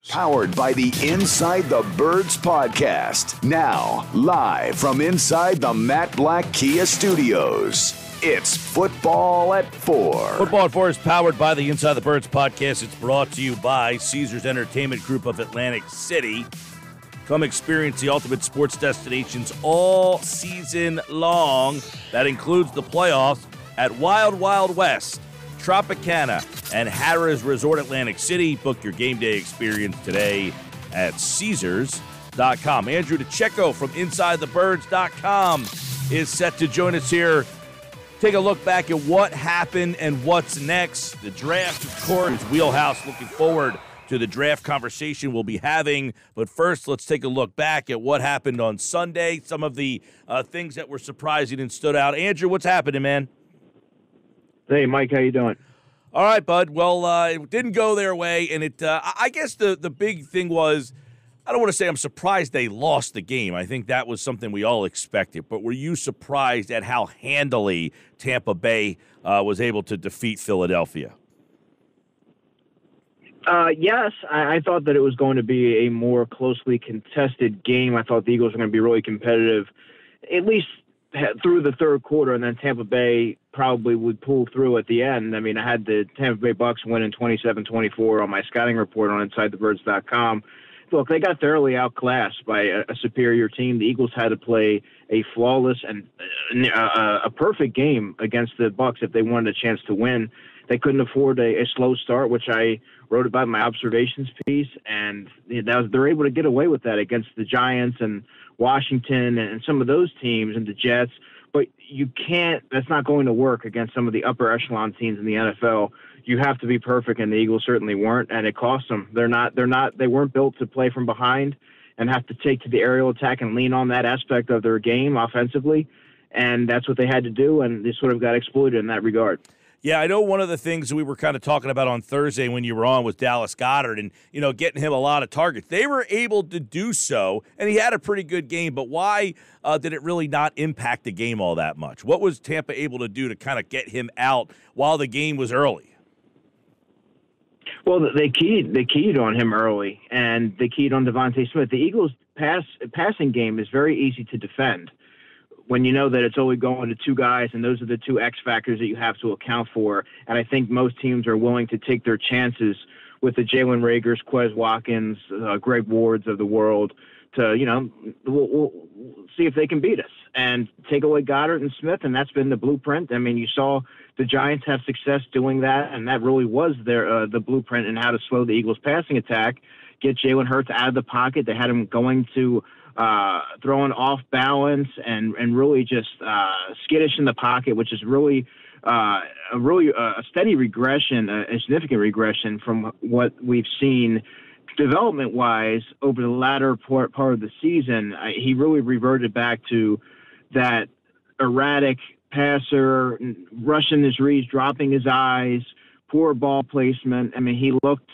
Powered by the Inside the Birds podcast. Now, live from inside the Matt Black Kia Studios. It's Football at 4. Football at 4 is powered by the Inside the Birds podcast. It's brought to you by Caesars Entertainment Group of Atlantic City. Come experience the ultimate sports destinations all season long. That includes the playoffs at Wild Wild West, Tropicana, and Harrah's Resort Atlantic City. Book your game day experience today at Caesars.com. Andrew DiCecco from InsideTheBirds.com is set to join us here. Take a look back at what happened and what's next. The draft, of course, wheelhouse. Looking forward to the draft conversation we'll be having. But first, let's take a look back at what happened on Sunday, some of the things that were surprising and stood out. Andrew, what's happening, man? Hey, Mike, how you doing? All right, bud. Well, it didn't go their way, and I guess the big thing was, I don't want to say I'm surprised they lost the game. I think that was something we all expected. But were you surprised at how handily Tampa Bay was able to defeat Philadelphia? Yes, I thought that it was going to be a more closely contested game. I thought the Eagles were going to be really competitive, at least through the third quarter, and then Tampa Bay probably would pull through at the end. I mean, I had the Tampa Bay Bucs winning 27-24 on my scouting report on InsideTheBirds.com. Look, they got thoroughly outclassed by a superior team. The Eagles had to play a flawless and a perfect game against the Bucs if they wanted a chance to win. They couldn't afford a slow start, which I wrote about in my observations piece, and they're able to get away with that against the Giants and Washington and some of those teams and the Jets. But you can't. That's not going to work against some of the upper echelon teams in the NFL. You have to be perfect, and the Eagles certainly weren't, and it cost them. They weren't built to play from behind and have to take to the aerial attack and lean on that aspect of their game offensively, and that's what they had to do, and they sort of got exploited in that regard. Yeah, I know one of the things we were kind of talking about on Thursday when you were on was Dallas Goedert and, getting him a lot of targets. They were able to do so, and he had a pretty good game, but why did it really not impact the game all that much? What was Tampa able to do to kind of get him out while the game was early? Well, they keyed on him early, and they keyed on Devontae Smith. The Eagles' passing game is very easy to defend when you know that it's only going to two guys, and those are the two X factors that you have to account for. And I think most teams are willing to take their chances with the Jalen Reagors, Quez Watkins, Greg Wards of the world to, we'll see if they can beat us and take away Goddard and Smith, and that's been the blueprint. I mean, you saw the Giants have success doing that, and that really was the blueprint in how to slow the Eagles' passing attack, get Jalen Hurts out of the pocket. They had him going to throwing off balance and really just skittish in the pocket, which is really a steady regression, a significant regression from what we've seen development-wise over the latter part of the season. He really reverted back to that erratic passer, rushing his reads, dropping his eyes, poor ball placement. I mean, he looked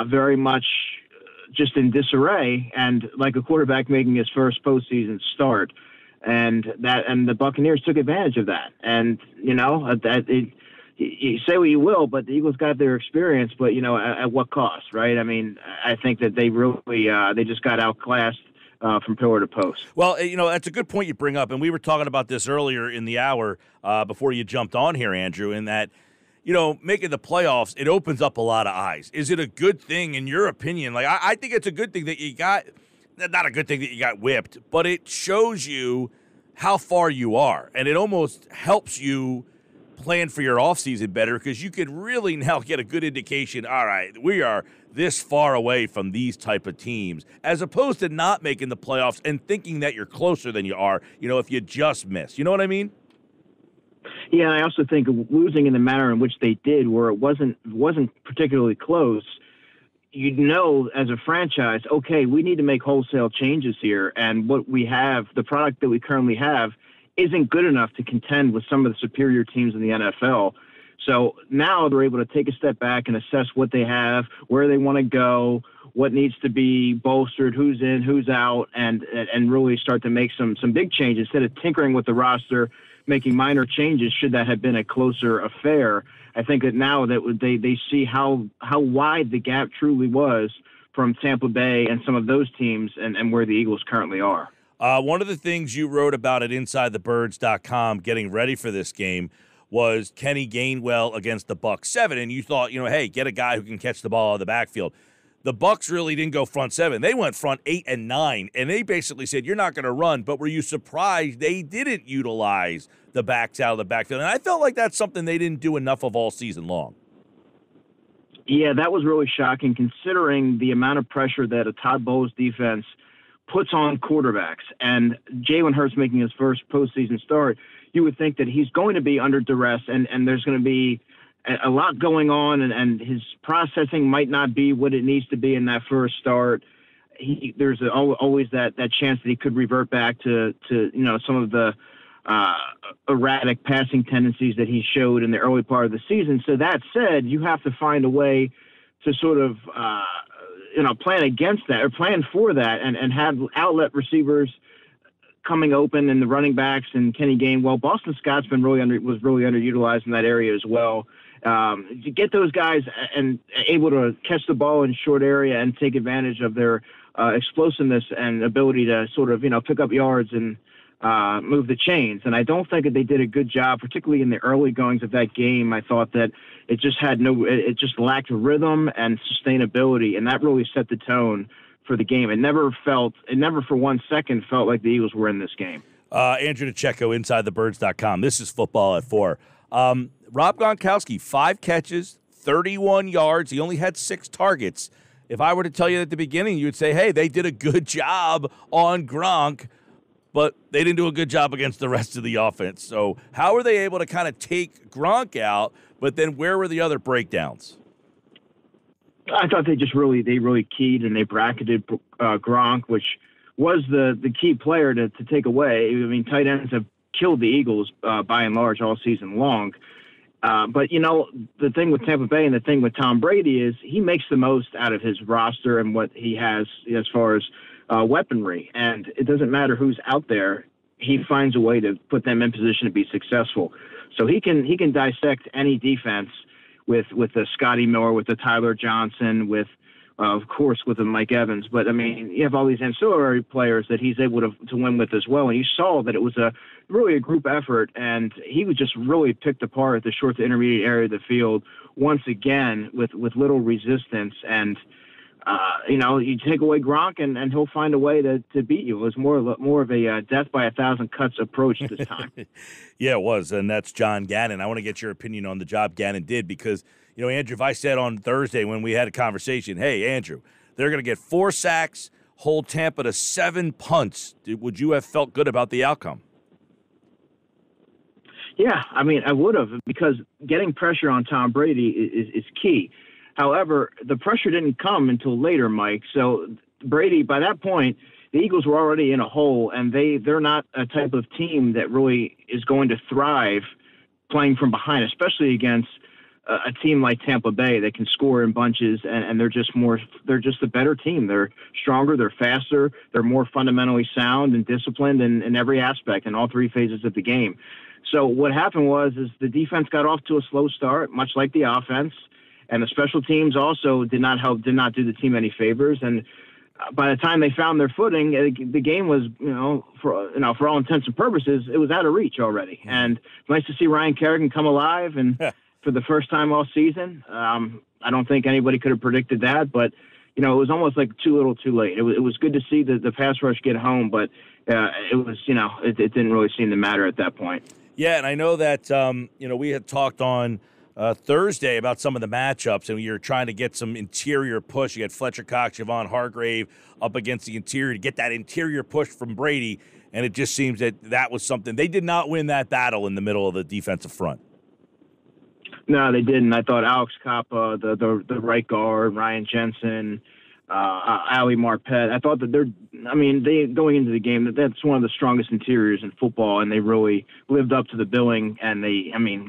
very much just in disarray and like a quarterback making his first postseason start. And the Buccaneers took advantage of that. And, you say what you will, but the Eagles got their experience, but, at what cost, right? I mean, I think that they really they just got outclassed from pillar to post. Well, that's a good point you bring up, and we were talking about this earlier in the hour before you jumped on here, Andrew, in that, making the playoffs, it opens up a lot of eyes. Is it a good thing, in your opinion? Like, I think it's a good thing that you got – not a good thing that you got whipped, but it shows you how far you are, and it almost helps you plan for your offseason better because you could really now get a good indication, all right, we are this far away from these type of teams, as opposed to not making the playoffs and thinking that you're closer than you are, if you just miss. You know what I mean? Yeah, and I also think losing in the manner in which they did, where it wasn't particularly close, as a franchise, okay, we need to make wholesale changes here, and what we have, the product that we currently have, isn't good enough to contend with some of the superior teams in the NFL. So now they're able to take a step back and assess what they have, where they want to go, what needs to be bolstered, who's in, who's out, and really start to make some big changes instead of tinkering with the roster, making minor changes should that have been a closer affair. I think that now that they see how wide the gap truly was from Tampa Bay and some of those teams and where the Eagles currently are. One of the things you wrote about at InsideTheBirds.com getting ready for this game was Kenny Gainwell against the Bucs 7, and you thought, hey, get a guy who can catch the ball out of the backfield. The Bucs really didn't go front 7. They went front 8 and 9, and they basically said, you're not going to run, but were you surprised they didn't utilize the backs out of the backfield? And I felt like that's something they didn't do enough of all season long. Yeah, that was really shocking considering the amount of pressure that a Todd Bowles defense puts on quarterbacks. And Jalen Hurts making his first postseason start, you would think that he's going to be under duress and there's going to be a lot going on and his processing might not be what it needs to be in that first start. There's always that chance that he could revert back to some of the erratic passing tendencies that he showed in the early part of the season. So that said, you have to find a way to sort of plan against that or plan for that and have outlet receivers coming open and the running backs and Kenny Gainwell. Boston Scott's was really underutilized in that area as well. To get those guys and able to catch the ball in short area and take advantage of their explosiveness and ability to sort of pick up yards and move the chains. And I don't think that they did a good job, particularly in the early goings of that game. I thought that it just lacked rhythm and sustainability, and that really set the tone for the game. It never for 1 second felt like the Eagles were in this game. Andrew DiCecco, InsideTheBirds.com. This is Football at 4. Rob Gronkowski, 5 catches, 31 yards. He only had 6 targets. If I were to tell you at the beginning, you would say, hey, they did a good job on Gronk, but they didn't do a good job against the rest of the offense. So how were they able to kind of take Gronk out, but then where were the other breakdowns? I thought they really keyed and they bracketed Gronk, which was the key player to take away. I mean, tight ends have killed the Eagles by and large all season long. But, the thing with Tampa Bay and the thing with Tom Brady is he makes the most out of his roster and what he has as far as weaponry. And it doesn't matter who's out there. He finds a way to put them in position to be successful. So he can dissect any defense with the Scotty Miller, with the Tyler Johnson, with of course, with the Mike Evans. But, I mean, you have all these ancillary players that he's able to win with as well. And you saw that it was really a group effort, and he was just really picked apart the short to intermediate area of the field once again with little resistance. And, you take away Gronk, and he'll find a way to beat you. It was more of a death by 1,000 cuts approach this time. Yeah, it was, and that's John Gannon. I want to get your opinion on the job Gannon did because – Andrew, if I said on Thursday when we had a conversation, hey, Andrew, they're going to get 4 sacks, hold Tampa to 7 punts, would you have felt good about the outcome? Yeah, I mean, I would have, because getting pressure on Tom Brady is key. However, the pressure didn't come until later, Mike. So Brady, by that point, the Eagles were already in a hole, and they're not a type of team that really is going to thrive playing from behind, especially against a team like Tampa Bay that can score in bunches, and they're just a better team. They're stronger, they're faster, they're more fundamentally sound and disciplined in every aspect in all 3 phases of the game. So what happened was the defense got off to a slow start, much like the offense, and the special teams also did not do the team any favors. And by the time they found their footing, the game was, for all intents and purposes, it was out of reach already. And it's nice to see Ryan Kerrigan come alive and for the first time all season. I don't think anybody could have predicted that, but it was almost like too little, too late. It was good to see the pass rush get home, but it was, it didn't really seem to matter at that point. Yeah, and I know that we had talked on Thursday about some of the matchups, and you're trying to get some interior push. You had Fletcher Cox, Javon Hargrave up against the interior to get that interior push from Brady, and it just seems that was something. They did not win that battle in the middle of the defensive front. No, they didn't. I thought Alex Capa, the right guard, Ryan Jensen, Ali Marpet, I thought that they going into the game, that's one of the strongest interiors in football, and they really lived up to the billing. And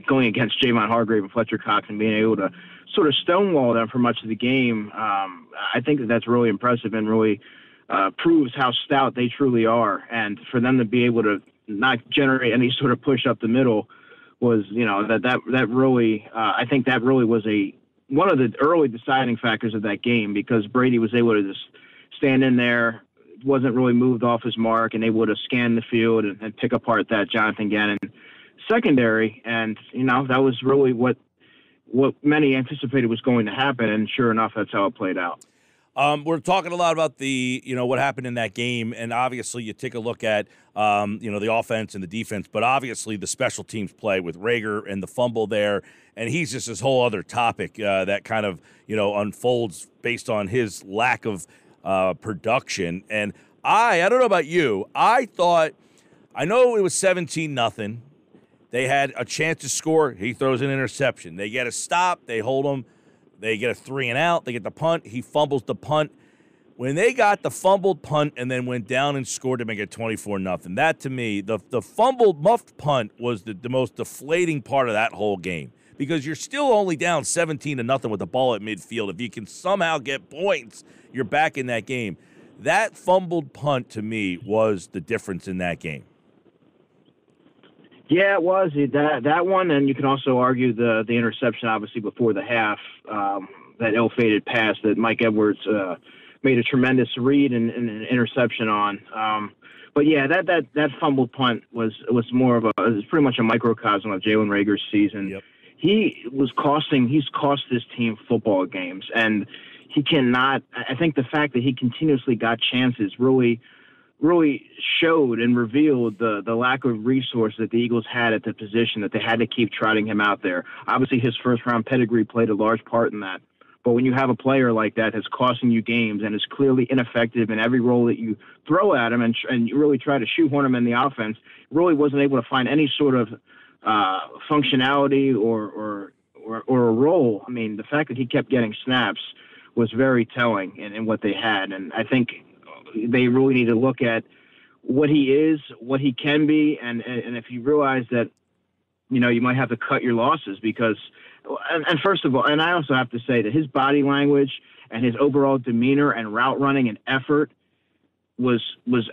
going against Javon Hargrave and Fletcher Cox and being able to sort of stonewall them for much of the game, I think that's really impressive and really proves how stout they truly are. And for them to be able to not generate any sort of push up the middle was, that really, I think that really was a one of the early deciding factors of that game, because Brady was able to just stand in there, wasn't really moved off his mark, and able to scan the field and pick apart that Jonathan Gannon secondary. And, that was really what many anticipated was going to happen, and sure enough, that's how it played out. We're talking a lot about the, what happened in that game, and obviously you take a look at, the offense and the defense, but obviously the special teams play with Rager and the fumble there, and he's just this whole other topic that kind of, unfolds based on his lack of production. And I don't know about you, I know it was 17-0. They had a chance to score. He throws an interception. They get a stop. They hold him. They get a 3-and-out. They get the punt. He fumbles the punt. When they got the fumbled punt and then went down and scored to make it 24-0, that to me, the fumbled muffed punt was the most deflating part of that whole game, because you're still only down 17-0 with the ball at midfield. If you can somehow get points, you're back in that game. That fumbled punt to me was the difference in that game. Yeah, it was that one, and you can also argue the interception, obviously before the half, that ill-fated pass that Mike Edwards made a tremendous read and an interception on. But yeah, that fumbled punt was pretty much a microcosm of Jalen Rager's season. Yep. He's cost this team football games, and he cannot. I think the fact that he continuously got chances really showed and revealed the lack of resource that the Eagles had at the position, that they had to keep trotting him out there. Obviously, his first-round pedigree played a large part in that. But when you have a player like that that's costing you games and is clearly ineffective in every role that you throw at him, and you really try to shoehorn him in the offense, really wasn't able to find any sort of functionality or a role. I mean, the fact that he kept getting snaps was very telling in what they had. And I think they really need to look at what he is, what he can be, and if you realize that, you might have to cut your losses, because, and first of all, and I also have to say that his body language and his overall demeanor and route running and effort was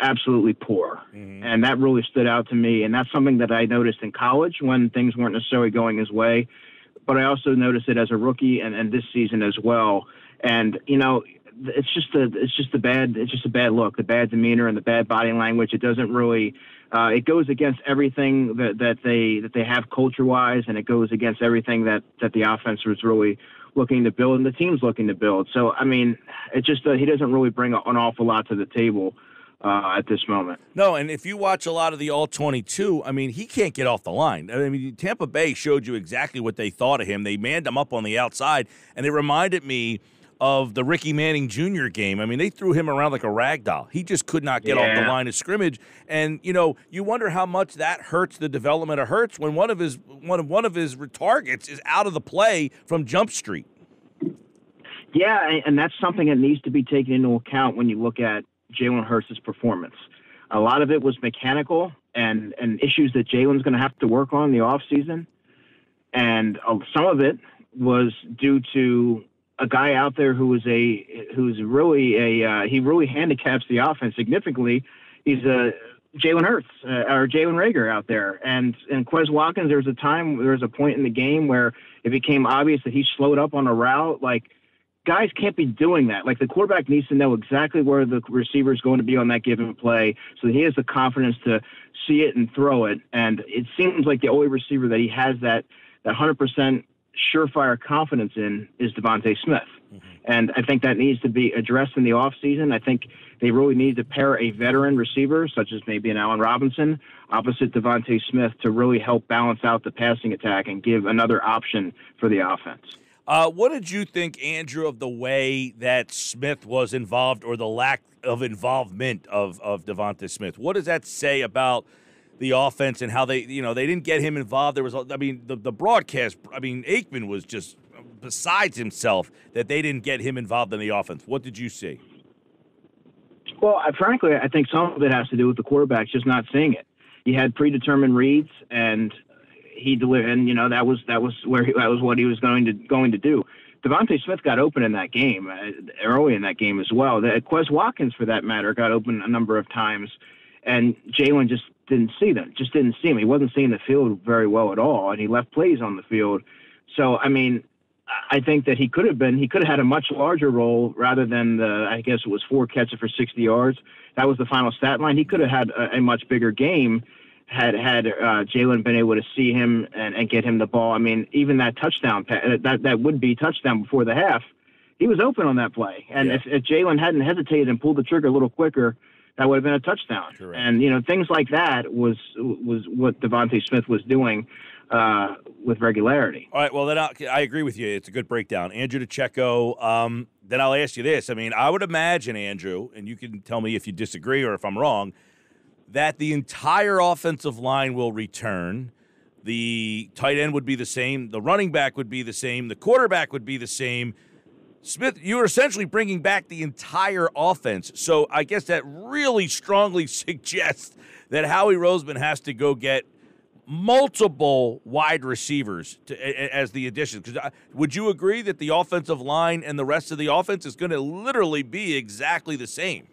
absolutely poor. Mm-hmm. And that really stood out to me. And that's something that I noticed in college when things weren't necessarily going his way, but I also noticed it as a rookie and this season as well. And, it's just a bad look, the bad demeanor and the bad body language. It doesn't really, it goes against everything that they have culture wise, and it goes against everything that the offense was really looking to build and the team's looking to build. So, I mean, it just, he doesn't really bring an awful lot to the table at this moment. No, and if you watch a lot of the All-22, I mean, he can't get off the line. I mean, Tampa Bay showed you exactly what they thought of him. They manned him up on the outside, and it reminded me of the Ricky Manning Jr. game. I mean, they threw him around like a rag doll. He just could not get off the line of scrimmage. And, you wonder how much that hurts the development of Hurts when one of his targets is out of the play from Jump Street. Yeah, and that's something that needs to be taken into account when you look at Jalen Hurts' performance. A lot of it was mechanical and issues that Jalen's going to have to work on in the offseason. And some of it was due to a guy out there he really handicaps the offense significantly. He's Jalen Hurts or Jalen Rager out there, and Quez Watkins. There was a point in the game where it became obvious that he slowed up on a route. Like, guys can't be doing that. Like, the quarterback needs to know exactly where the receiver is going to be on that given play, so that he has the confidence to see it and throw it. And it seems like the only receiver that he has that 100% surefire confidence in is Devontae Smith. Mm-hmm. And I think that needs to be addressed in the offseason. I think they really need to pair a veteran receiver, such as maybe an Allen Robinson, opposite Devontae Smith to really help balance out the passing attack and give another option for the offense. What did you think, Andrew, of the way that Smith was involved, or the lack of involvement of Devontae Smith? What does that say about the offense and how they didn't get him involved? There was, the broadcast, Aikman was just besides himself that they didn't get him involved in the offense. What did you see? Well, frankly, I think some of it has to do with the quarterback just not seeing it. He had predetermined reads, and he delivered, and that was what he was going to do. Devontae Smith got open in that game, early in that game as well. Quez Watkins, for that matter, got open a number of times, and Jalen just didn't see them. Just didn't see him. He wasn't seeing the field very well at all, and he left plays on the field. So, I think that he could have had a much larger role rather than I guess it was 4 catches for 60 yards. That was the final stat line. He could have had a much bigger game had Jalen been able to see him and get him the ball. I mean, even that touchdown, that would be touchdown before the half, he was open on that play. And if Jalen hadn't hesitated and pulled the trigger a little quicker, that would have been a touchdown. Correct. And, things like that was what Devontae Smith was doing with regularity. All right, well, then I agree with you. It's a good breakdown. Andrew DiCecco, then I'll ask you this. I mean, I would imagine, Andrew, and you can tell me if you disagree or if I'm wrong, that the entire offensive line will return. The tight end would be the same. The running back would be the same. The quarterback would be the same. Smith, you are essentially bringing back the entire offense. So I guess that really strongly suggests that Howie Roseman has to go get multiple wide receivers as the addition. Because would you agree that the offensive line and the rest of the offense is going to literally be exactly the same?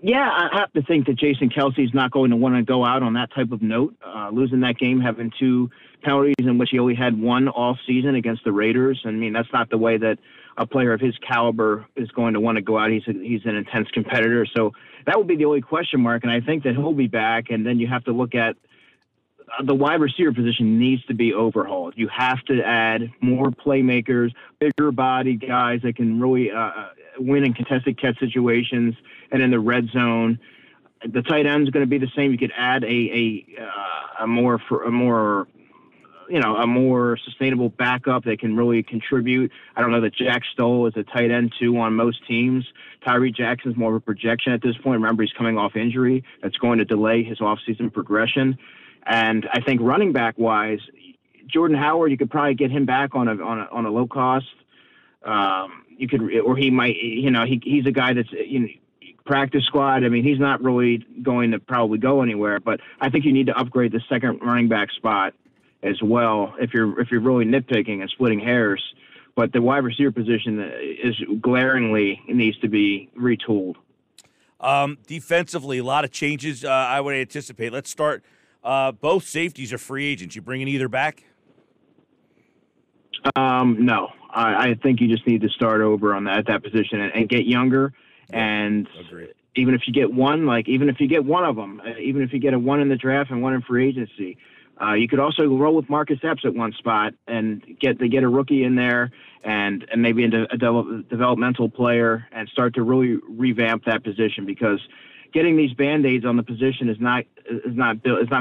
Yeah, I have to think that Jason Kelsey's not going to want to go out on that type of note. Losing that game, having 2 penalties in which he only had 1 all season against the Raiders. I mean, that's not the way that a player of his caliber is going to want to go out. He's an intense competitor. So that would be the only question mark. And I think that he'll be back. And then you have to look at the wide receiver position needs to be overhauled. You have to add more playmakers, bigger body guys that can really win in contested catch situations and in the red zone. The tight end is going to be the same. You could add a more sustainable backup that can really contribute. I don't know that Jack Stoll is a tight end too on most teams. Tyree Jackson's more of a projection at this point. Remember, he's coming off injury. That's going to delay his offseason progression. And I think running back wise, Jordan Howard, you could probably get him back on a low cost. You could, or he might, he's a guy that's practice squad. I mean, he's not really going to probably go anywhere, but I think you need to upgrade the second running back spot as well if you're really nitpicking and splitting hairs. But the wide receiver position is glaringly needs to be retooled. Defensively, a lot of changes I would anticipate. Let's start. Both safeties are free agents. You bringing either back? No. I think you just need to start over on that position and get younger. And even if you get one, even if you get one of them, even if you get a 1 in the draft and 1 in free agency, you could also roll with Marcus Epps at one spot and get a rookie in there and maybe into a developmental player and start to really revamp that position, because getting these Band-Aids on the position is not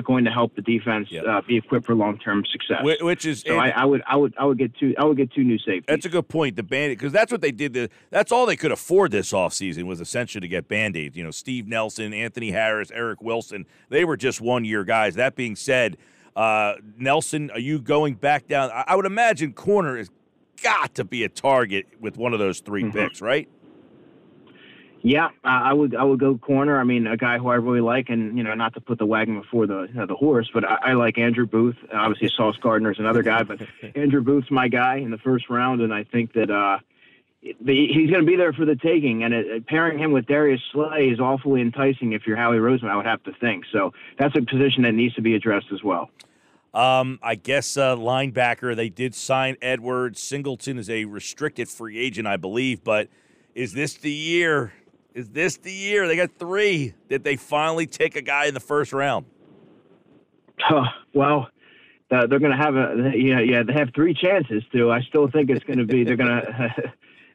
going to help the defense be equipped for long-term success. Which is so I would get 2 new safeties. That's a good point. The Band-Aid, because that's what they did. That's all they could afford this offseason was essentially to get Band-Aids. Steve Nelson, Anthony Harris, Eric Wilson, they were just 1-year guys. That being said, Nelson, are you going back down? I would imagine corner has got to be a target with one of those 3 picks, right? Yeah, I would go corner. I mean, a guy who I really like, and not to put the wagon before the horse, but I like Andrew Booth. Obviously, Sauce Gardner is another guy, but Andrew Booth's my guy in the first round, and I think that he's going to be there for the taking. And pairing him with Darius Slay is awfully enticing if you're Howie Roseman, I would have to think. So that's a position that needs to be addressed as well. I guess linebacker, they did sign Edwards. Singleton is a restricted free agent, I believe, but is this the year? They got 3 that they finally take a guy in the first round? Well, they're going to have they have 3 chances to. I still think it's going to be.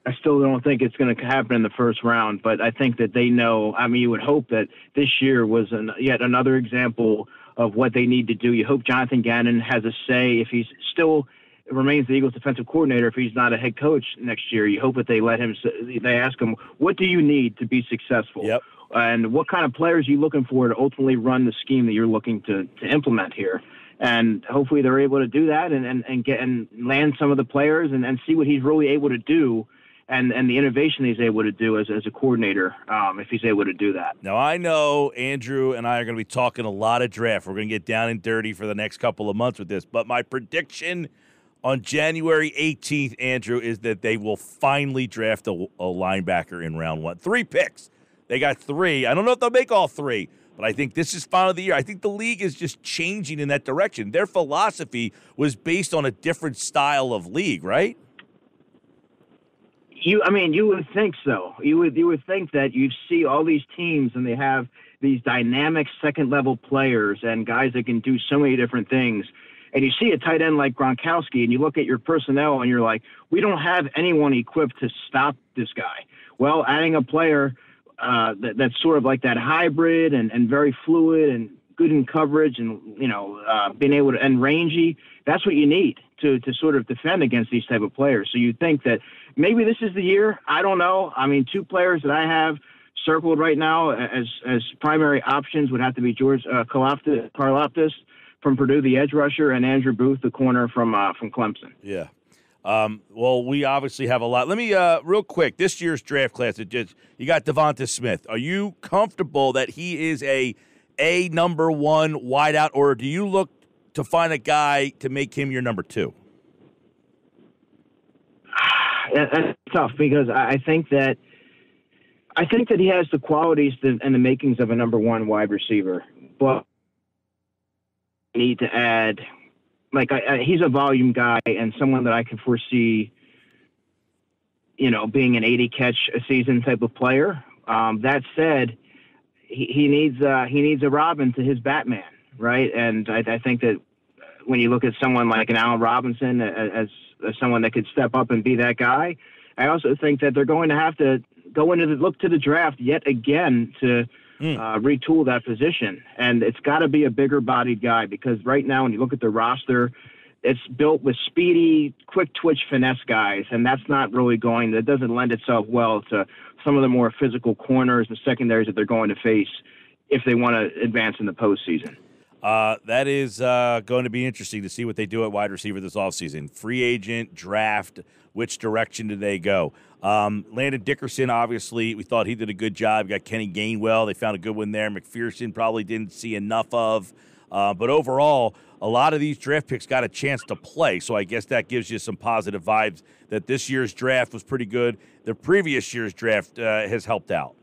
I still don't think it's going to happen in the first round, but I think that they know. I mean, you would hope that this year was yet another example of what they need to do. You hope Jonathan Gannon has a say if he's still remains the Eagles defensive coordinator, if he's not a head coach next year. You hope that they they ask him, what do you need to be successful? Yep. And what kind of players are you looking for to ultimately run the scheme that you're looking to implement here? And hopefully they're able to do that and land some of the players and see what he's really able to do and the innovation he's able to do as a coordinator, if he's able to do that. Now, I know Andrew and I are going to be talking a lot of draft. We're going to get down and dirty for the next couple of months with this. But my prediction on January 18th, Andrew, is that they will finally draft a linebacker in round 1. 3 picks. They got 3. I don't know if they'll make all 3, But I think this is finally the year. I think the league is just changing in that direction. Their philosophy was based on a different style of league, right? You would think so. You would think that you see all these teams and they have these dynamic second-level players and guys that can do so many different things. And you see a tight end like Gronkowski, and you look at your personnel, and you're like, we don't have anyone equipped to stop this guy. Well, adding a player that's sort of like that hybrid and very fluid and good in coverage and, being able to, and rangy, that's what you need to sort of defend against these type of players. So you think that maybe this is the year. I don't know. I mean, two players that I have circled right now as primary options would have to be George Karlaftis from Purdue, the edge rusher, and Andrew Booth, the corner from Clemson. Yeah. Well, we obviously have a lot. Let me, real quick, this year's draft class, you got Devonta Smith. Are you comfortable that he is a number one wideout, or do you look to find a guy to make him your number two? That's tough because I think that he has the qualities and the makings of a number one wide receiver, but I need to add, he's a volume guy and someone that I can foresee, being an 80 catch a season type of player. That said, he needs a Robin to his Batman, right? And I think that when you look at someone like an Allen Robinson as someone that could step up and be that guy, I also think that they're going to have to look to the draft yet again to retool that position. And it's got to be a bigger bodied guy because right now when you look at the roster, it's built with speedy, quick twitch finesse guys. And that doesn't lend itself well to some of the more physical corners and secondaries that they're going to face if they want to advance in the postseason. That is going to be interesting to see what they do at wide receiver this offseason. Free agent, draft, which direction do they go? Landon Dickerson, obviously, we thought he did a good job. Got Kenny Gainwell. They found a good one there. McPherson probably didn't see enough of. But overall, a lot of these draft picks got a chance to play. So I guess that gives you some positive vibes that this year's draft was pretty good. The previous year's draft has helped out.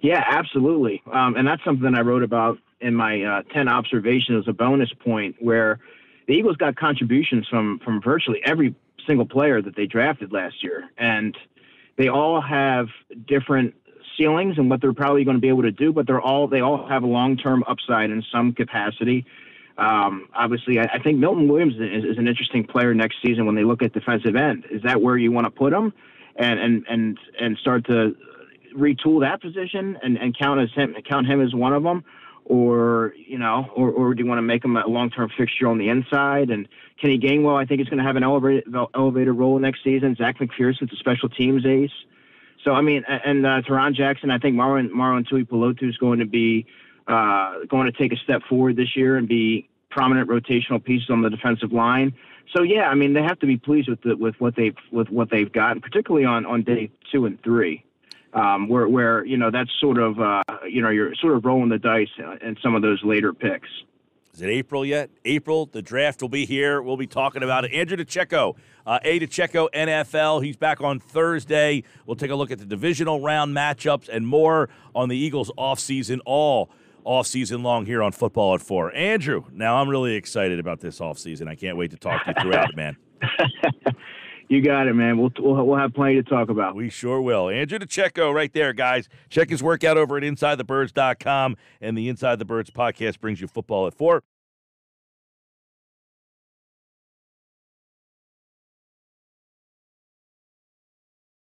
Yeah, absolutely. And that's something I wrote about in my 10 observations as a bonus point, where the Eagles got contributions from virtually every single player that they drafted last year. And they all have different ceilings and what they're probably going to be able to do, but they all have a long-term upside in some capacity. Obviously, I think Milton Williams is an interesting player next season when they look at defensive end. Is that where you want to put him and start to retool that position and count him as one of them, or do you want to make him a long-term fixture on the inside? And Kenny Gainwell, I think, is going to have an elevated role next season. Zach McPherson's a special teams ace. So I mean, and Teron Jackson, I think Marlon Tuipulotu is going to take a step forward this year and be prominent rotational pieces on the defensive line. So yeah, I mean, they have to be pleased with what they've got, particularly on day 2 and 3. Where that's sort of you're sort of rolling the dice in some of those later picks. Is it April yet? April, the draft will be here. We'll be talking about it. Andrew DiCecco, DiCecco NFL. He's back on Thursday. We'll take a look at the divisional round matchups and more on the Eagles offseason, all offseason long here on Football at 4. Andrew, now I'm really excited about this offseason. I can't wait to talk to you throughout it, man. You got it, man. We'll have plenty to talk about. We sure will. Andrew DiCecco right there, guys. Check his workout over at InsideTheBirds.com. And the Inside the Birds podcast brings you Football at 4.